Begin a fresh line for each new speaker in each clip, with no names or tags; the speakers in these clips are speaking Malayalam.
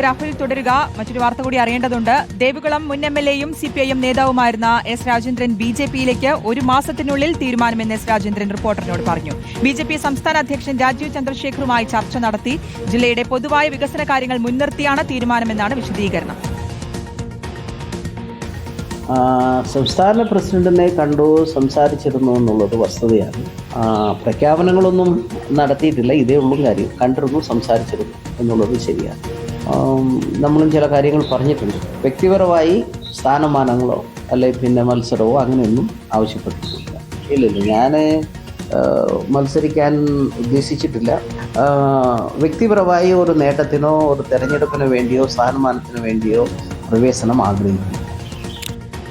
രാഹുൽ തുടരുക. മറ്റൊരു വാർത്ത കൂടി അറിയേണ്ടതുണ്ട്. ദേവികുളം മുൻ എംഎൽഎയും സിപിഐഎം നേതാവുമായിരുന്ന എസ് രാജേന്ദ്രൻ ബിജെപിയിലേക്ക് ഒരു മാസത്തിനുള്ളിൽ തീരുമാനമെന്ന് എസ് രാജേന്ദ്രൻ റിപ്പോർട്ടറിനോട് പറഞ്ഞു. ബിജെപി സംസ്ഥാന അധ്യക്ഷൻ രാജീവ് ചന്ദ്രശേഖറുമായി ചർച്ച നടത്തി. ജില്ലയുടെ പൊതുവായ വികസന കാര്യങ്ങൾ മുൻനിർത്തിയാണ് തീരുമാനമെന്നാണ് വിശദീകരണം.
സംസ്ഥാന പ്രസിഡന്റിനെ കണ്ടു സംസാരിച്ചിരുന്നു എന്നുള്ളത് വസ്തുതയാണ്. പ്രഖ്യാപനങ്ങളൊന്നും നടത്തിയിട്ടില്ല, ഇതേ ഉള്ളൂ കാര്യം. കണ്ടിരുന്നു, സംസാരിച്ചിരുന്നു എന്നുള്ളത് ശരിയാണ്. നമ്മളും ചില കാര്യങ്ങൾ പറഞ്ഞിട്ടുണ്ട്. വ്യക്തിപരമായി സ്ഥാനമാനങ്ങളോ അല്ലെങ്കിൽ പിന്നെ മത്സരമോ അങ്ങനെയൊന്നും ആവശ്യപ്പെട്ടിട്ടില്ല. ഇല്ലല്ലോ, ഞാൻ മത്സരിക്കാൻ ഉദ്ദേശിച്ചിട്ടില്ല. വ്യക്തിപരമായി ഒരു നേട്ടത്തിനോ ഒരു തെരഞ്ഞെടുപ്പിന് വേണ്ടിയോ സ്ഥാനമാനത്തിന് വേണ്ടിയോ പ്രവേശനം ആഗ്രഹിക്കുന്നു.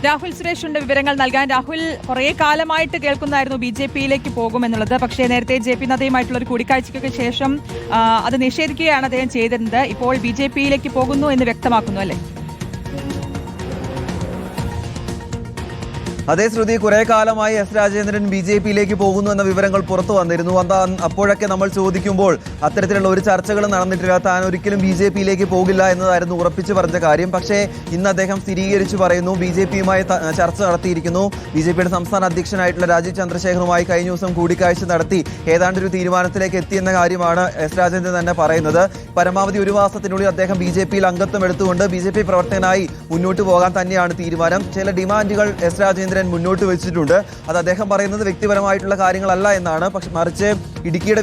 രാഹുൽ സുരേഷിന്റെ വിവരങ്ങൾ നൽകാൻ. രാഹുൽ, കുറേ കാലമായിട്ട് കേൾക്കുന്നായിരുന്നു ബിജെപിയിലേക്ക് പോകുമെന്നുള്ളത്. പക്ഷേ നേരത്തെ ജെ.പി. നദ്ദയുമായിട്ടുള്ള ഒരു കൂടിക്കാഴ്ചയ്ക്ക് ശേഷം അത് നിഷേധിക്കുകയാണ് അദ്ദേഹം ചെയ്തിരുന്നത്. ഇപ്പോൾ ബിജെപിയിലേക്ക് പോകുന്നു എന്ന് വ്യക്തമാക്കുന്നു, അല്ലേ?
അതേ ശ്രുതി, കുറെ കാലമായി എസ് രാജേന്ദ്രൻ ബിജെപിയിലേക്ക് പോകുന്നു എന്ന വിവരങ്ങൾ പുറത്തു വന്നിരുന്നു. അപ്പോഴൊക്കെ നമ്മൾ ചോദിക്കുമ്പോൾ അത്തരത്തിലുള്ള ഒരു ചർച്ചകളും നടന്നിട്ടില്ല. താൻ ഒരിക്കലും ബിജെപിയിലേക്ക് പോകില്ല എന്നതായിരുന്നു ഉറപ്പിച്ചു പറഞ്ഞ കാര്യം. പക്ഷേ ഇന്ന് അദ്ദേഹം സ്ഥിരീകരിച്ചു പറയുന്നു, ബിജെപിയുമായി ചർച്ച നടത്തിയിരിക്കുന്നു. ബിജെപിയുടെ സംസ്ഥാന അധ്യക്ഷനായിട്ടുള്ള രാജീവ് ചന്ദ്രശേഖറുമായി കഴിഞ്ഞ ദിവസം കൂടിക്കാഴ്ച നടത്തി ഏതാണ്ട് ഒരു തീരുമാനത്തിലേക്ക് എത്തിയെന്ന കാര്യമാണ് എസ് രാജേന്ദ്രൻ തന്നെ പറയുന്നത്. പരമാവധി ഒരു മാസത്തിനുള്ളിൽ അദ്ദേഹം ബിജെപിയിൽ അംഗത്വം എടുത്തുകൊണ്ട് ബിജെപി പ്രവർത്തകനായി മുന്നോട്ട് പോകാൻ തന്നെയാണ് തീരുമാനം. ചില ഡിമാൻഡുകൾ എസ് രാജേന്ദ്രൻ മുന്നോട്ട് വെച്ചിട്ടുണ്ട്. അത് അദ്ദേഹം പറയുന്നത് വ്യക്തിപരമായിട്ടുള്ള കാര്യങ്ങളല്ല എന്നാണ്, പക്ഷെ മറിച്ച് ഇടുക്കിയുടെ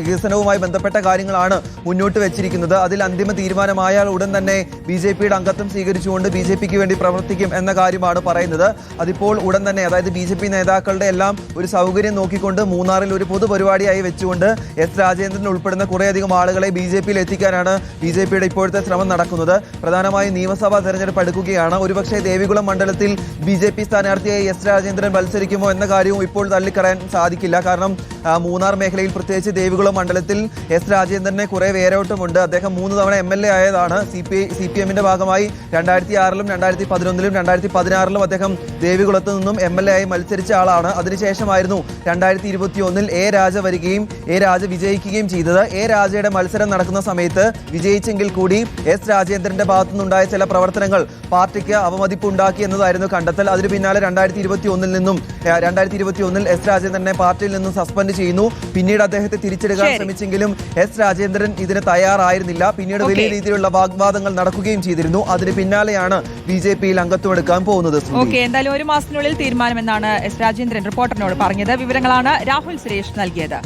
വികസനവുമായി ബന്ധപ്പെട്ട കാര്യങ്ങളാണ് മുന്നോട്ട് വെച്ചിരിക്കുന്നത്. അതിൽ അന്തിമ തീരുമാനമായാൽ ഉടൻ തന്നെ ബിജെപിയുടെ അംഗത്വം സ്വീകരിച്ചുകൊണ്ട് ബിജെപിക്ക് വേണ്ടി പ്രവർത്തിക്കും എന്ന കാര്യമാണ് പറയുന്നത്. അതിപ്പോൾ ഉടൻ തന്നെ, അതായത് ബിജെപി നേതാക്കളുടെ എല്ലാം ഒരു സൗകര്യം നോക്കിക്കൊണ്ട് മൂന്നാറിൽ ഒരു പൊതുപരിപാടിയായി വെച്ചുകൊണ്ട് എസ് രാജേന്ദ്രൻ ഉൾപ്പെടുന്ന കുറേയധികം ആളുകളെ ബിജെപിയിൽ എത്തിക്കാനാണ് ബിജെപിയുടെ ഇപ്പോഴത്തെ ശ്രമം നടക്കുന്നത്. പ്രധാനമായും നിയമസഭാ തെരഞ്ഞെടുപ്പ് അടുക്കുകയാണ്. ഒരുപക്ഷെ ദേവികുളം മണ്ഡലത്തിൽ ബിജെപി സ്ഥാനാർത്ഥിയായി എസ് രാജേന്ദ്രൻ മത്സരിക്കുമോ എന്ന കാര്യവും ഇപ്പോൾ തള്ളിക്കളയാൻ സാധിക്കില്ല. കാരണം മൂന്നാർ മേഖലയിൽ, പ്രത്യേകിച്ച് ദേവികുളം മണ്ഡലത്തിൽ എസ് രാജേന്ദ്രനെ കുറെ വേരോട്ടമുണ്ട്. അദ്ദേഹം 3 തവണ MLA ആയതാണ്. CPM-ന്റെ ഭാഗമായി 2006-ലും 2011-ലും 2016-ലും അദ്ദേഹം ദേവികുളത്ത് നിന്നും MLA ആയി മത്സരിച്ച ആളാണ്. അതിനുശേഷമായിരുന്നു 2021-ൽ എ രാജ വരികയും എ രാജ വിജയിക്കുകയും ചെയ്തത്. എ രാജയുടെ മത്സരം നടക്കുന്ന സമയത്ത് വിജയിച്ചെങ്കിൽ കൂടി എസ് രാജേന്ദ്രന്റെ ഭാഗത്തുനിന്നുണ്ടായ ചില പ്രവർത്തനങ്ങൾ പാർട്ടിക്ക് അവമതിപ്പുണ്ടാക്കി എന്നതായിരുന്നു കണ്ടെത്തൽ. അതിന് പിന്നാലെ 2021-ൽ എസ് രാജേന്ദ്രനെ പാർട്ടിയിൽ നിന്നും സസ്പെൻഡ് ചെയ്യുന്നു. പിന്നീട് അദ്ദേഹത്തെ തിരിച്ചെടുക്കാൻ ശ്രമിച്ചെങ്കിലും എസ് രാജേന്ദ്രൻ ഇതിന് തയ്യാറായിരുന്നില്ല. പിന്നീട് വലിയ രീതിയിലുള്ള വാഗ്വാദങ്ങൾ നടക്കുകയും ചെയ്തിരുന്നു. അതിന് പിന്നാലെയാണ് ബിജെപിയിൽ അംഗത്വം എടുക്കാൻ പോകുന്നത്.
എന്തായാലും ഒരു മാസത്തിനുള്ളിൽ തീരുമാനമെന്നാണ് എസ് രാജേന്ദ്രൻ റിപ്പോർട്ടറിനോട് പറഞ്ഞത്. വിവരങ്ങളാണ് രാഹുൽ സുരേഷ് നൽകിയത്.